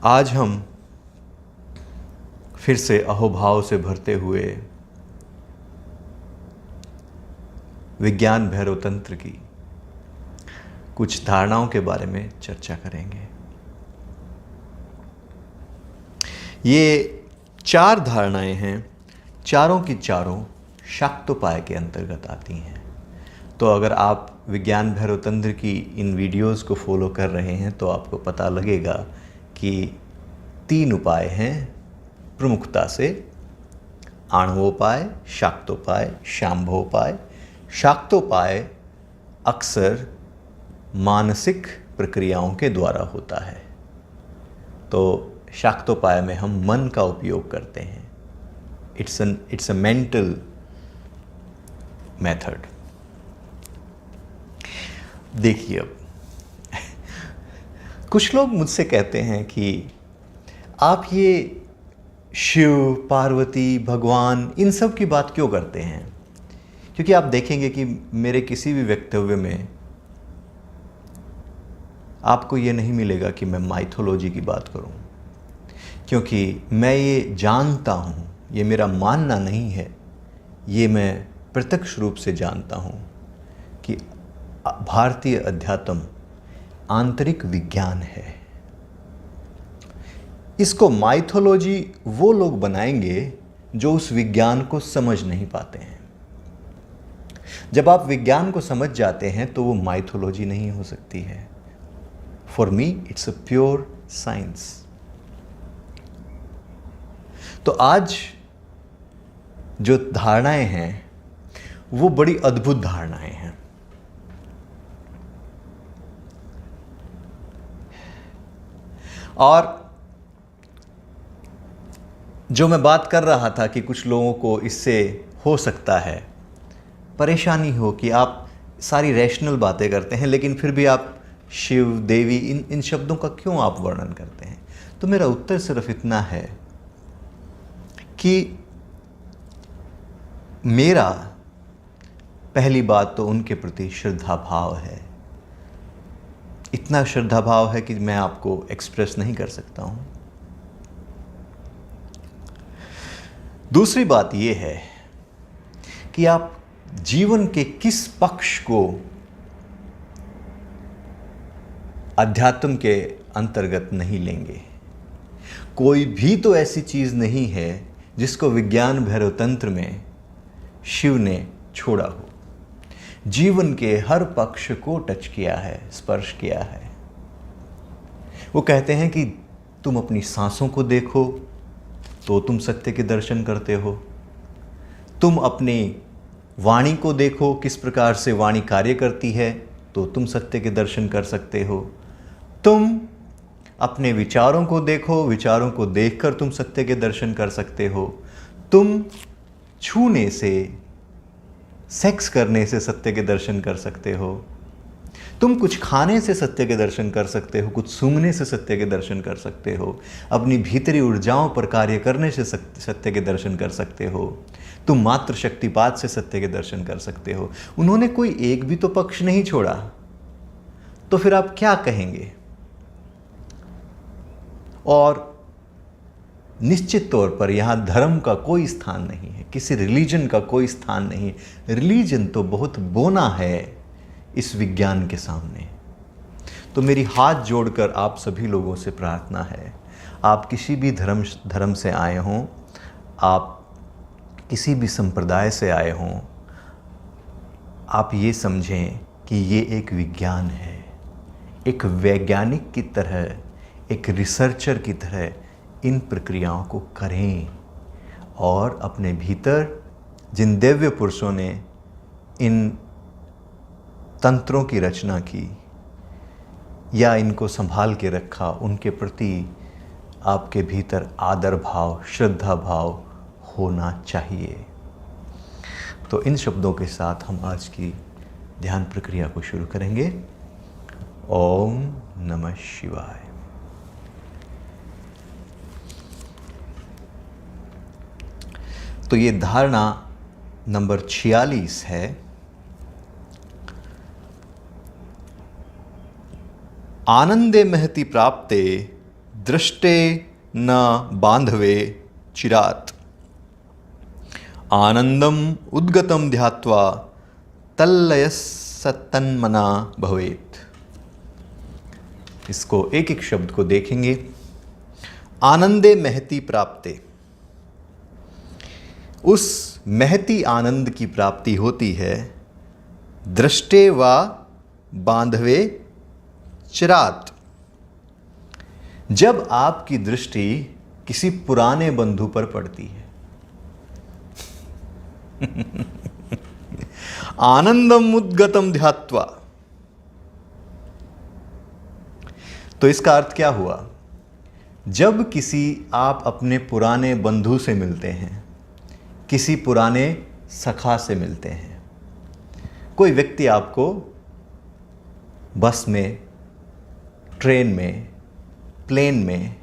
आज हम फिर से अहोभाव से भरते हुए विज्ञान भैरव तंत्र की कुछ धारणाओं के बारे में चर्चा करेंगे। ये 4 धारणाएं हैं, चारों की चारों शाक्तोपाय के अंतर्गत आती हैं। तो अगर आप विज्ञान भैरव तंत्र की इन वीडियोस को फॉलो कर रहे हैं तो आपको पता लगेगा कि 3 उपाय हैं प्रमुखता से: आणवोपाय, शाक्तोपाय, शांभोपाय। शाक्तोपाय अक्सर मानसिक प्रक्रियाओं के द्वारा होता है। तो शाक्तोपाय में हम मन का उपयोग करते हैं। It's a mental method. देखिए, अब कुछ लोग मुझसे कहते हैं कि आप ये शिव, पार्वती, भगवान, इन सब की बात क्यों करते हैं? क्योंकि आप देखेंगे कि मेरे किसी भी वक्तव्य में आपको ये नहीं मिलेगा कि मैं माइथोलॉजी की बात करूं, क्योंकि मैं ये जानता हूं, ये मेरा मानना नहीं है, ये मैं प्रत्यक्ष रूप से जानता हूं कि भारतीय अध्यात्म आंतरिक विज्ञान है। इसको माइथोलॉजी वो लोग बनाएंगे जो उस विज्ञान को समझ नहीं पाते हैं। जब आप विज्ञान को समझ जाते हैं तो वो माइथोलॉजी नहीं हो सकती है। For me it's a pure science. तो आज जो धारणाएं हैं वो बड़ी अद्भुत धारणाएं हैं। और जो मैं बात कर रहा था कि कुछ लोगों को इससे हो सकता है परेशानी हो कि आप सारी रैशनल बातें करते हैं लेकिन फिर भी आप शिव, देवी, इन शब्दों का क्यों आप वर्णन करते हैं? तो मेरा उत्तर सिर्फ इतना है कि मेरा पहली बात तो उनके प्रति श्रद्धा भाव है। इतना श्रद्धा भाव है कि मैं आपको एक्सप्रेस नहीं कर सकता हूं। दूसरी बात यह है कि आप जीवन के किस पक्ष को अध्यात्म के अंतर्गत नहीं लेंगे। कोई भी तो ऐसी चीज नहीं है जिसको विज्ञान भैरव तंत्र में शिव ने छोड़ा हो। जीवन के हर पक्ष को टच किया है, स्पर्श किया है। वो कहते हैं कि तुम अपनी सांसों को देखो तो तुम सत्य के दर्शन करते हो। तुम अपनी वाणी को देखो, किस प्रकार से वाणी कार्य करती है, तो तुम सत्य के दर्शन कर सकते हो। तुम अपने विचारों को देखो, विचारों को देखकर तुम सत्य के दर्शन कर सकते हो। तुम छूने से, सेक्स करने से सत्य के दर्शन कर सकते हो। तुम कुछ खाने से सत्य के दर्शन कर सकते हो, कुछ सूंघने से सत्य के दर्शन कर सकते हो, अपनी भीतरी ऊर्जाओं पर कार्य करने से सत्य के दर्शन कर सकते हो। तुम मात्र शक्तिपात से सत्य के दर्शन कर सकते हो। उन्होंने कोई एक भी तो पक्ष नहीं छोड़ा। तो फिर आप क्या कहेंगे? और निश्चित तौर पर यहाँ धर्म का कोई स्थान नहीं है, किसी रिलीजन का कोई स्थान नहीं। रिलीजन तो बहुत बोना है इस विज्ञान के सामने। तो मेरी हाथ जोड़कर आप सभी लोगों से प्रार्थना है, आप किसी भी धर्म से आए हों, आप किसी भी संप्रदाय से आए हों, आप ये समझें कि ये एक विज्ञान है। एक वैज्ञानिक की तरह, एक रिसर्चर की तरह इन प्रक्रियाओं को करें और अपने भीतर जिन दिव्य पुरुषों ने इन तंत्रों की रचना की या इनको संभाल के रखा, उनके प्रति आपके भीतर आदर भाव, श्रद्धा भाव होना चाहिए। तो इन शब्दों के साथ हम आज की ध्यान प्रक्रिया को शुरू करेंगे। ओम नमः शिवाय। तो ये धारणा नंबर 46 है। आनंदे महति प्राप्ते दृष्टे न बांधवे चिरात्, आनंदम उद्गतम ध्यात्वा तल्लयस्तन्मना भवेत्। इसको एक एक शब्द को देखेंगे। आनंदे महती प्राप्ते, उस महती आनंद की प्राप्ति होती है दृष्टे व बांधवे चिरात्, जब आपकी दृष्टि किसी पुराने बंधु पर पड़ती है। आनंदम उद्गतम ध्यात्वा, तो इसका अर्थ क्या हुआ? जब किसी आप अपने पुराने बंधु से मिलते हैं, किसी पुराने सखा से मिलते हैं, कोई व्यक्ति आपको बस में, ट्रेन में, प्लेन में,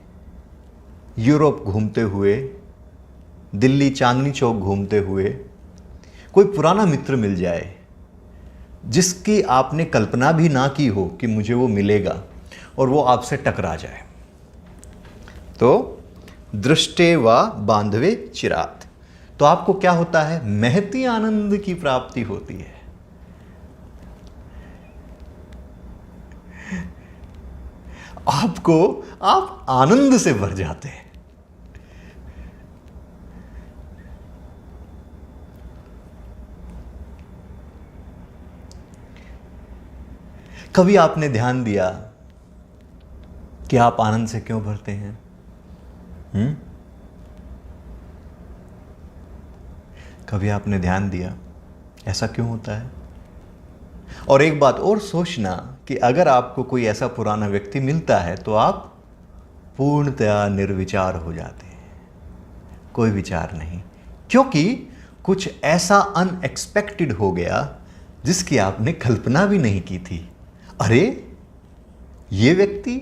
यूरोप घूमते हुए, दिल्ली चांदनी चौक घूमते हुए कोई पुराना मित्र मिल जाए जिसकी आपने कल्पना भी ना की हो कि मुझे वो मिलेगा, और वो आपसे टकरा जाए, तो दृष्टे व बांधवे चिरात्, तो आपको क्या होता है? महती आनंद की प्राप्ति होती है। आप आनंद से भर जाते हैं। कभी आपने ध्यान दिया कि आप आनंद से क्यों भरते हैं? कभी आपने ध्यान दिया ऐसा क्यों होता है? और एक बात और सोचना कि अगर आपको कोई ऐसा पुराना व्यक्ति मिलता है तो आप पूर्णतया निर्विचार हो जाते हैं, कोई विचार नहीं, क्योंकि कुछ ऐसा अनएक्सपेक्टेड हो गया जिसकी आपने कल्पना भी नहीं की थी। अरे, ये व्यक्ति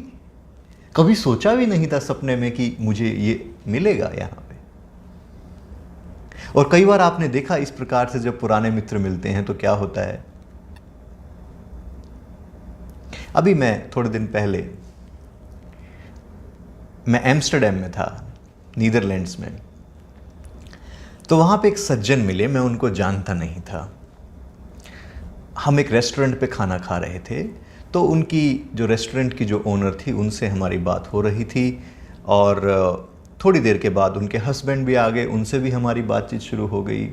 कभी सोचा भी नहीं था सपने में कि मुझे ये मिलेगा यहाँ पे। और कई बार आपने देखा इस प्रकार से जब पुराने मित्र मिलते हैं तो क्या होता है। अभी मैं थोड़े दिन पहले मैं एम्स्टर्डम में था, नीदरलैंड्स में, तो वहाँ पे एक सज्जन मिले, मैं उनको जानता नहीं था। हम एक रेस्टोरेंट पे खाना खा रहे थे, तो उनकी जो रेस्टोरेंट की जो ओनर थी उनसे हमारी बात हो रही थी, और थोड़ी देर के बाद उनके हस्बैंड भी आ गए, उनसे भी हमारी बातचीत शुरू हो गई।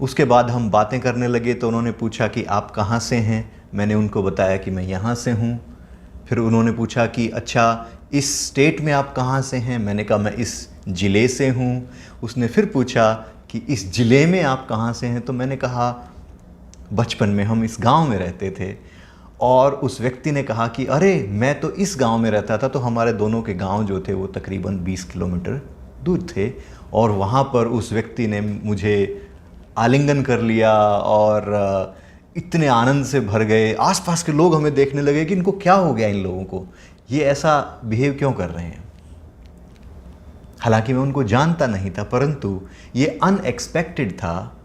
उसके बाद हम बातें करने लगे तो उन्होंने पूछा कि आप कहाँ से हैं। मैंने उनको बताया कि मैं यहाँ से हूँ। फिर उन्होंने पूछा कि अच्छा, इस स्टेट में आप कहाँ से हैं। मैंने कहा मैं इस ज़िले से हूँ। उसने फिर पूछा कि इस ज़िले में आप कहाँ से हैं, तो मैंने कहा बचपन में हम इस गांव में रहते थे। और उस व्यक्ति ने कहा कि अरे, मैं तो इस गांव में रहता था। तो हमारे दोनों के गांव जो थे वो तकरीबन 20 किलोमीटर दूर थे, और वहाँ पर उस व्यक्ति ने मुझे आलिंगन कर लिया और इतने आनंद से भर गए। आसपास के लोग हमें देखने लगे कि इनको क्या हो गया, इन लोगों को ये ऐसा बिहेव क्यों कर रहे हैं। हालांकि मैं उनको जानता नहीं था, परंतु ये अनएक्सपेक्टेड था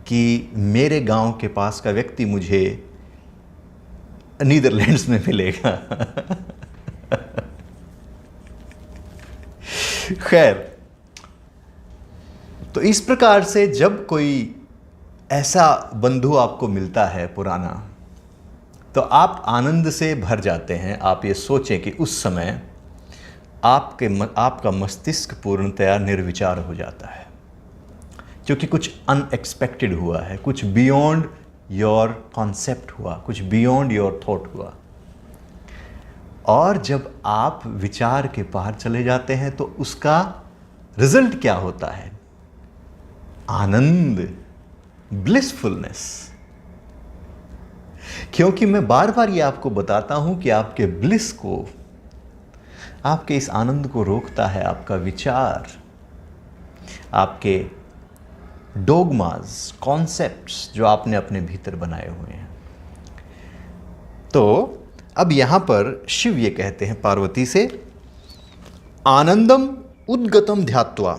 कि मेरे गांव के पास का व्यक्ति मुझे नीदरलैंड्स में मिलेगा। खैर, तो इस प्रकार से जब कोई ऐसा बंधु आपको मिलता है पुराना, तो आप आनंद से भर जाते हैं। आप ये सोचें कि उस समय आपका मस्तिष्क पूर्णतया निर्विचार हो जाता है, क्योंकि कुछ अनएक्सपेक्टेड हुआ है, कुछ बियॉन्ड योर कॉन्सेप्ट हुआ, कुछ बियॉन्ड योर थॉट हुआ। और जब आप विचार के पार चले जाते हैं तो उसका रिजल्ट क्या होता है? आनंद, ब्लिसफुलनेस। क्योंकि मैं बार बार ये आपको बताता हूं कि आपके ब्लिस को, आपके इस आनंद को रोकता है आपका विचार, आपके डोगमास, कॉन्सेप्ट्स जो आपने अपने भीतर बनाए हुए हैं। तो अब यहां पर शिव ये कहते हैं पार्वती से, आनंदम उद्गतम ध्यात्वा,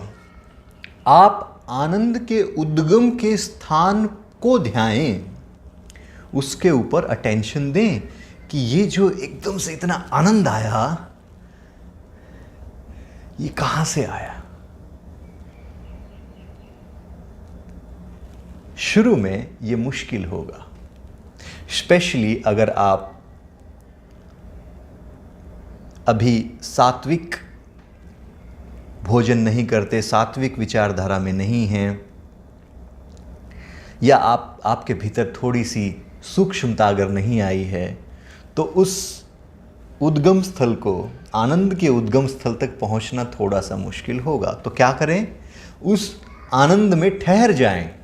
आप आनंद के उद्गम के स्थान को ध्याएं, उसके ऊपर अटेंशन दें कि ये जो एकदम से इतना आनंद आया, ये कहां से आया? शुरू में ये मुश्किल होगा, स्पेशली अगर आप अभी सात्विक भोजन नहीं करते, सात्विक विचारधारा में नहीं हैं, या आपके भीतर थोड़ी सी सूक्ष्मता अगर नहीं आई है, तो उस उद्गम स्थल को, आनंद के उद्गम स्थल तक पहुंचना थोड़ा सा मुश्किल होगा। तो क्या करें? उस आनंद में ठहर जाएं।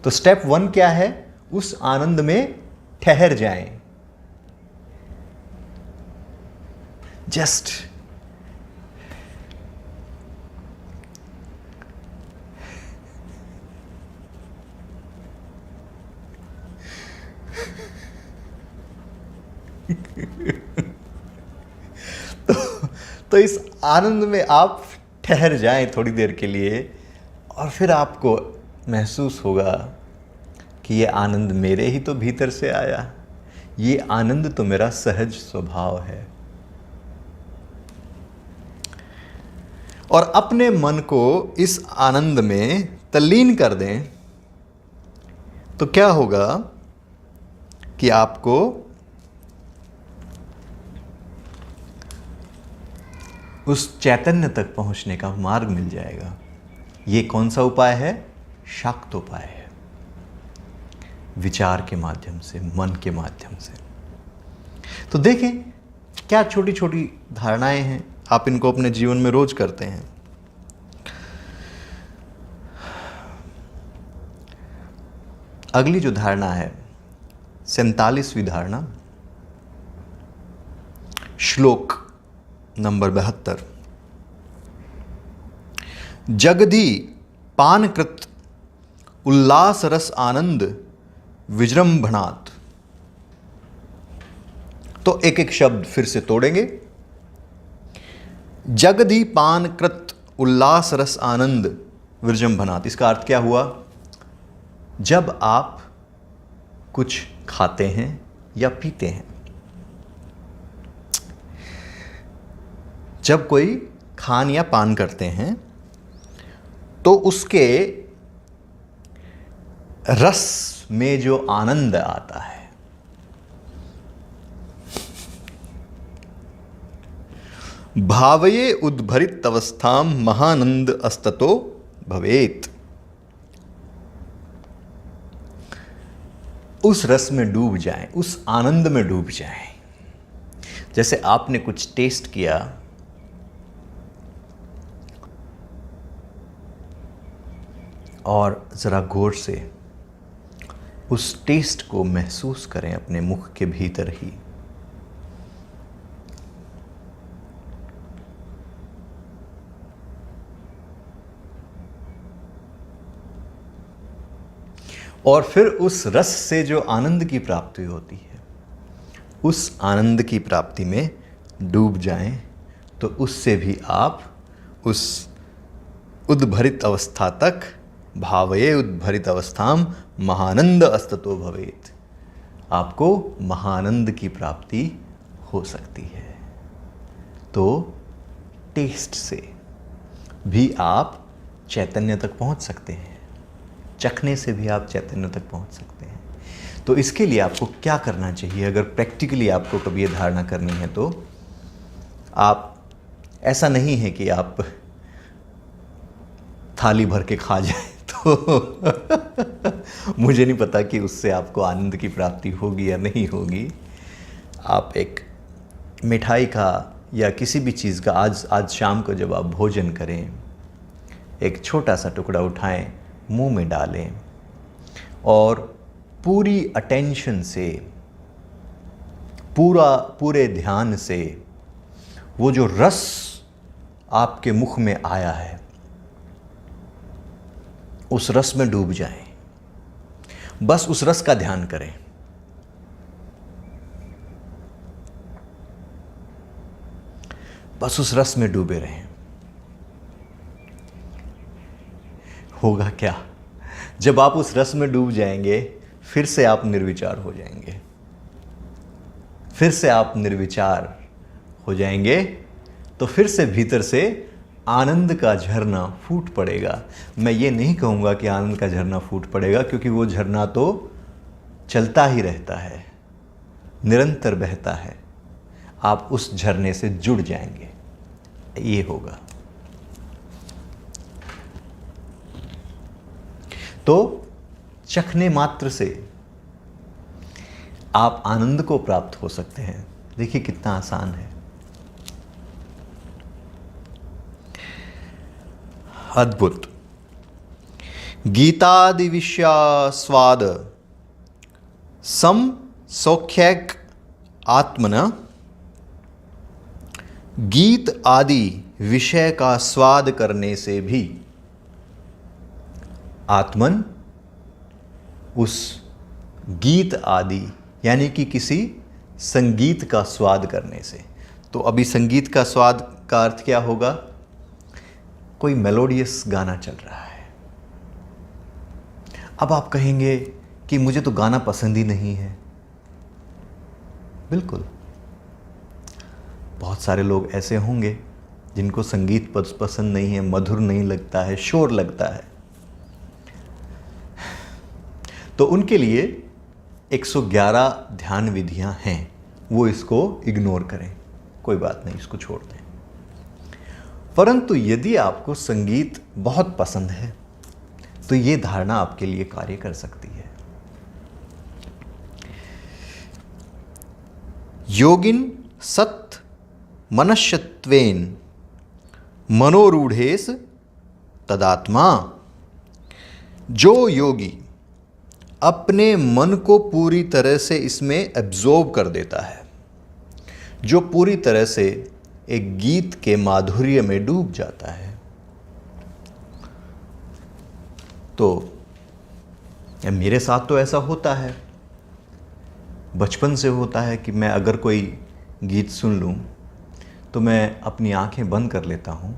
तो स्टेप 1 क्या है? उस आनंद में ठहर जाएं। जस्ट तो इस आनंद में आप ठहर जाएं थोड़ी देर के लिए, और फिर आपको महसूस होगा कि ये आनंद मेरे ही तो भीतर से आया, ये आनंद तो मेरा सहज स्वभाव है। और अपने मन को इस आनंद में तल्लीन कर दें, तो क्या होगा कि आपको उस चैतन्य तक पहुंचने का मार्ग मिल जाएगा। ये कौन सा उपाय है? शाक्त उपाय है। विचार के माध्यम से, मन के माध्यम से। तो देखें क्या छोटी छोटी धारणाएं हैं, आप इनको अपने जीवन में रोज करते हैं। अगली जो धारणा है, 47वीं धारणा, श्लोक नंबर 72। जगधि पानकृत उल्लास रस आनंद विजृंभणात्। तो एक एक शब्द फिर से तोड़ेंगे। जगधि पानकृत उल्लास रस आनंद विजृंभणात्। इसका अर्थ क्या हुआ? जब आप कुछ खाते हैं या पीते हैं, जब कोई खान या पान करते हैं, तो उसके रस में जो आनंद आता है, भावये उद्भरित अवस्थाम महानंद अस्ततो भवेत। उस रस में डूब जाएं, उस आनंद में डूब जाएं। जैसे आपने कुछ टेस्ट किया, और ज़रा गौर से उस टेस्ट को महसूस करें अपने मुख के भीतर ही। और फिर उस रस से जो आनंद की प्राप्ति होती है, उस आनंद की प्राप्ति में डूब जाएं, तो उससे भी आप उस उद्भरित अवस्था तक, भावये उद्भरित अवस्थाम महानंद अस्ततो भवेत, आपको महानंद की प्राप्ति हो सकती है। तो टेस्ट से भी आप चैतन्य तक पहुंच सकते हैं, चखने से भी आप चैतन्य तक पहुंच सकते हैं। तो इसके लिए आपको क्या करना चाहिए? अगर प्रैक्टिकली आपको कभी ये धारणा करनी है, तो आप, ऐसा नहीं है कि आप थाली भर के खा जाए, तो मुझे नहीं पता कि उससे आपको आनंद की प्राप्ति होगी या नहीं होगी। आप एक मिठाई का या किसी भी चीज़ का आज शाम को जब आप भोजन करें, एक छोटा सा टुकड़ा उठाएं, मुंह में डालें, और पूरी अटेंशन से, पूरे ध्यान से वो जो रस आपके मुख में आया है, उस रस में डूब जाएं। बस उस रस का ध्यान करें। बस उस रस में डूबे रहें। होगा क्या? जब आप उस रस में डूब जाएंगे, फिर से आप निर्विचार हो जाएंगे। फिर से आप निर्विचार हो जाएंगे, तो फिर से भीतर से आनंद का झरना फूट पड़ेगा। मैं ये नहीं कहूँगा कि आनंद का झरना फूट पड़ेगा, क्योंकि वो झरना तो चलता ही रहता है, निरंतर बहता है। आप उस झरने से जुड़ जाएंगे, ये होगा। तो चखने मात्र से आप आनंद को प्राप्त हो सकते हैं। देखिए कितना आसान है। अद्भुत। गीतादि विषयास्वाद सम सौख्यक आत्मन, गीत आदि विषय का स्वाद करने से भी आत्मन उस गीत आदि यानी कि किसी संगीत का स्वाद करने से। तो अभी संगीत का स्वाद का अर्थ क्या होगा? कोई मेलोडियस गाना चल रहा है। अब आप कहेंगे कि मुझे तो गाना पसंद ही नहीं है। बिल्कुल, बहुत सारे लोग ऐसे होंगे जिनको संगीत पसंद नहीं है, मधुर नहीं लगता है, शोर लगता है। तो उनके लिए 111 ध्यान विधियां हैं, वो इसको इग्नोर करें, कोई बात नहीं, इसको छोड़ दें। परंतु यदि आपको संगीत बहुत पसंद है तो ये धारणा आपके लिए कार्य कर सकती है। योगिन सत् मनश्यत्वेन मनोरूढ़ेस तदात्मा, जो योगी अपने मन को पूरी तरह से इसमें एब्जॉर्ब कर देता है, जो पूरी तरह से एक गीत के माधुर्य में डूब जाता है, तो मेरे साथ तो ऐसा होता है, बचपन से होता है कि मैं अगर कोई गीत सुन लूं तो मैं अपनी आंखें बंद कर लेता हूं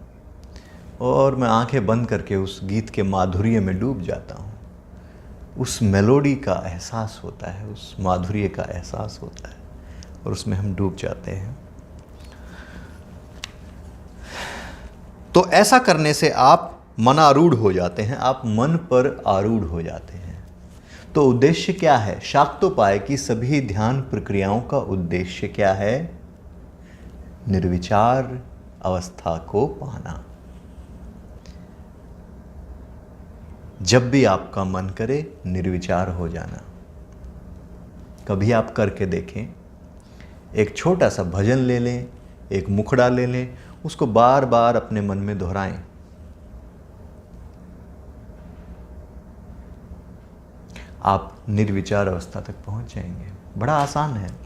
और मैं आंखें बंद करके उस गीत के माधुर्य में डूब जाता हूं। उस मेलोडी का एहसास होता है, उस माधुर्य का एहसास होता है और उसमें हम डूब जाते हैं। तो ऐसा करने से आप मनारूढ़ हो जाते हैं, आप मन पर आरूढ़ हो जाते हैं। तो उद्देश्य क्या है? शाक्तोपाय की सभी ध्यान प्रक्रियाओं का उद्देश्य क्या है? निर्विचार अवस्था को पाना। जब भी आपका मन करे निर्विचार हो जाना। कभी आप करके देखें, एक छोटा सा भजन ले लें, एक मुखड़ा ले लें, उसको बार बार अपने मन में दोहराएं। आप निर्विचार अवस्था तक पहुंच जाएंगे। बड़ा आसान है।